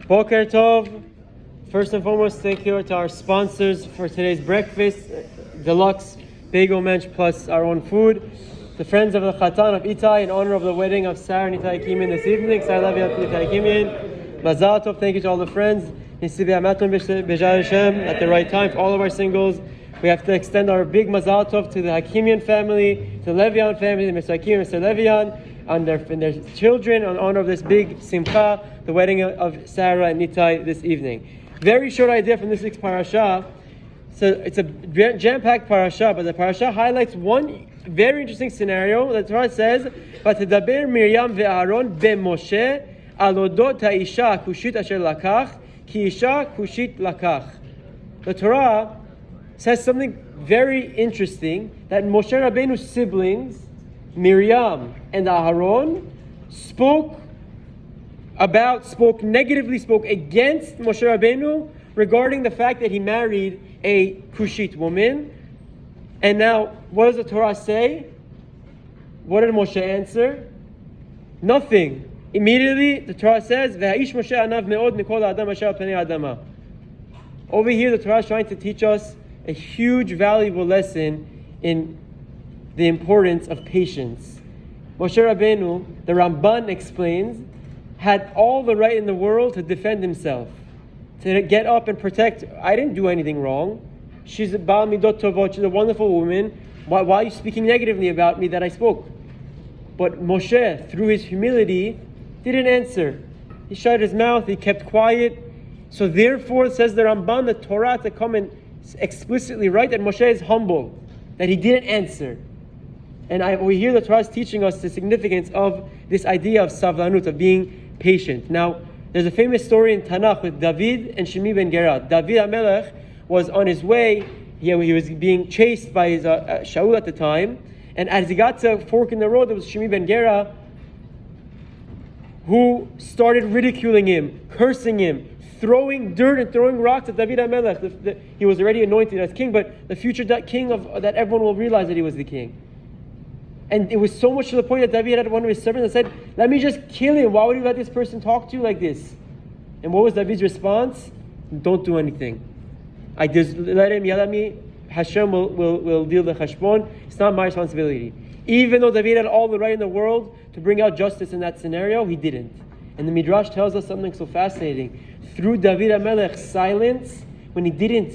Boker Tov. First and foremost, thank you to our sponsors for today's breakfast, deluxe bagel mensch plus our own food. The friends of the Chatan of Itai in honor of the wedding of Sarah and Itai Hakimian this evening. Sarah Itai Hakimian. Mazal Tov. Thank you to all the friends. At the right time for all of our singles. We have to extend our big Mazal Tov to the Hakimian family, to the Levian family, Mr. Hakim and Mr. Levian, and their children in honor of this big simcha, the wedding of Sarah and Itai this evening. Very short idea from this week's parasha. So it's a jam-packed parasha, but the parasha highlights one very interesting scenario. The Torah says, "V'tedaber Miriam ve'Aaron beMoshe al odot ha'isha kushit asher lakach ki isha kushit lakach." The Torah says something very interesting, that Moshe Rabbeinu's siblings, Miriam and Aaron, spoke negatively against Moshe Rabbeinu regarding the fact that he married a Cushite woman. And now, what does the Torah say? What did Moshe answer? Nothing. Immediately, the Torah says, "V'ha'ish Moshe anav me'od mikol ha'adam asher al panei ha'adama." Over here, the Torah is trying to teach us a huge, valuable lesson in the importance of patience. Moshe Rabbeinu, the Ramban explains, had all the right in the world to defend himself, to get up and protect. I didn't do anything wrong. She's a Baal Midot Tovot. She's a wonderful woman. Why are you speaking negatively about me that I spoke? But Moshe, through his humility, didn't answer. He shut his mouth. He kept quiet. So therefore, says the Ramban, the Torah to come and explicitly write that Moshe is humble, that he didn't answer. And we hear the Torah is teaching us the significance of this idea of savlanut, of being patient. Now, there's a famous story in Tanakh with David and Shimi ben Gera. David HaMelech was on his way. He was being chased by his Shaul at the time. And as he got to a fork in the road, there was Shimi ben Gera who started ridiculing him, cursing him, throwing dirt and throwing rocks at David HaMelech. He was already anointed as king, but the future king that everyone will realize that he was the king. And it was so much to the point that David had one of his servants that said, "Let me just kill him. Why would you let this person talk to you like this?" And what was David's response? "Don't do anything. I just let him yell at me. Hashem will deal the chashbon. It's not my responsibility." Even though David had all the right in the world to bring out justice in that scenario, he didn't. And the Midrash tells us something so fascinating. Through David HaMelech's silence, when he didn't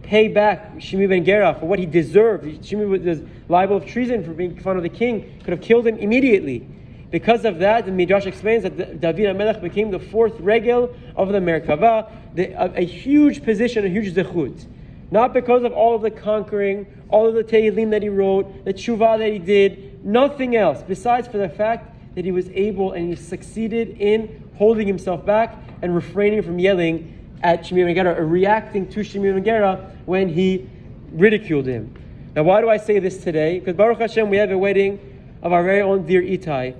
pay back Shimi ben Gera for what he deserved, Shimi was liable of treason for making fun of the king, could have killed him immediately. Because of that, the Midrash explains that David HaMelech became the fourth regel of the Merkava, a huge position, a huge zechut. Not because of all of the conquering, all of the Tehillim that he wrote, the tshuva that he did, nothing else, besides for the fact that he was able and he succeeded in holding himself back and refraining from yelling at Shimi ben Gera, or reacting to Shimi ben Gera when he ridiculed him. Now, why do I say this today? Because Baruch Hashem, we have a wedding of our very own dear Itai.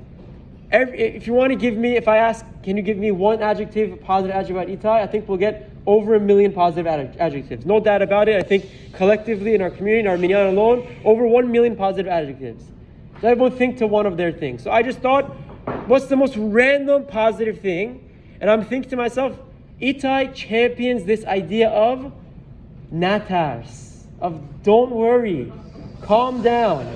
If you want to give me, if I ask, can you give me one adjective, a positive adjective about Itai? I think we'll get over 1 million positive adjectives. No doubt about it. I think collectively in our community, in our minyan alone, over 1 million positive adjectives. So everyone think to one of their things. So I just thought, what's the most random positive thing? And I'm thinking to myself, Itai champions this idea of natars, of don't worry, calm down.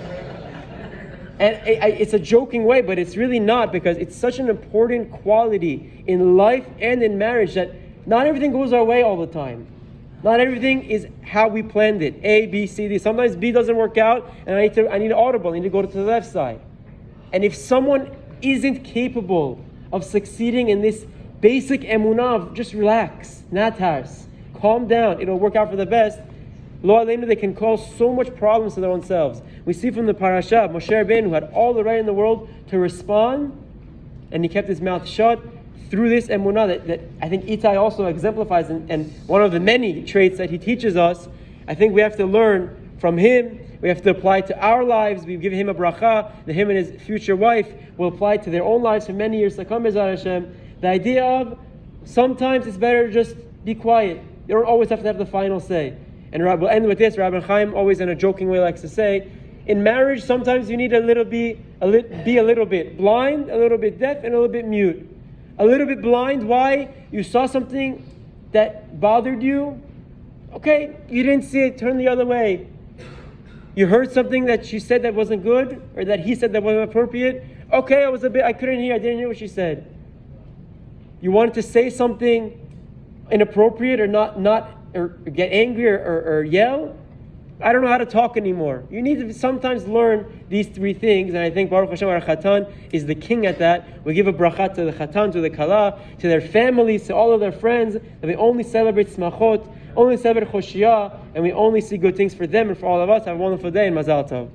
And it's a joking way, but it's really not, because it's such an important quality in life and in marriage that not everything goes our way all the time. Not everything is how we planned it. A, B, C, D. Sometimes B doesn't work out, and I need an audible. I need to go to the left side. And if someone isn't capable of succeeding in this basic emunah of just relax, natars, calm down, it'll work out for the best, lo aleinu, they can cause so much problems to their own selves. We see from the parasha, Moshe Rabbeinu had all the right in the world to respond, and he kept his mouth shut. Through this emunah that I think Itai also exemplifies, and one of the many traits that he teaches us, I think we have to learn from him. We have to apply it to our lives. We give him a bracha that him and his future wife will apply to their own lives for many years to come, Bezrat Hashem. The idea of sometimes it's better to just be quiet. You don't always have to have the final say. And we'll end with this. Rabbi Chaim always in a joking way likes to say, in marriage sometimes you need be a little bit blind, a little bit deaf, and a little bit mute. a little bit blind. Why? You saw something that bothered you. Okay, you didn't see it, turn the other way. You heard something that she said that wasn't good, or that he said that wasn't appropriate. Okay, I couldn't hear, I didn't hear what she said. You wanted to say something inappropriate or get angry or yell. I don't know how to talk anymore. You need to sometimes learn these three things, and I think Baruch Hashem, our Chatan is the king at that. We give a bracha to the Chatan, to the Kala, to their families, to all of their friends, that we only celebrate Smachot, only celebrate Choshiyah, and we only see good things for them and for all of us. Have a wonderful day, and Mazal Tov.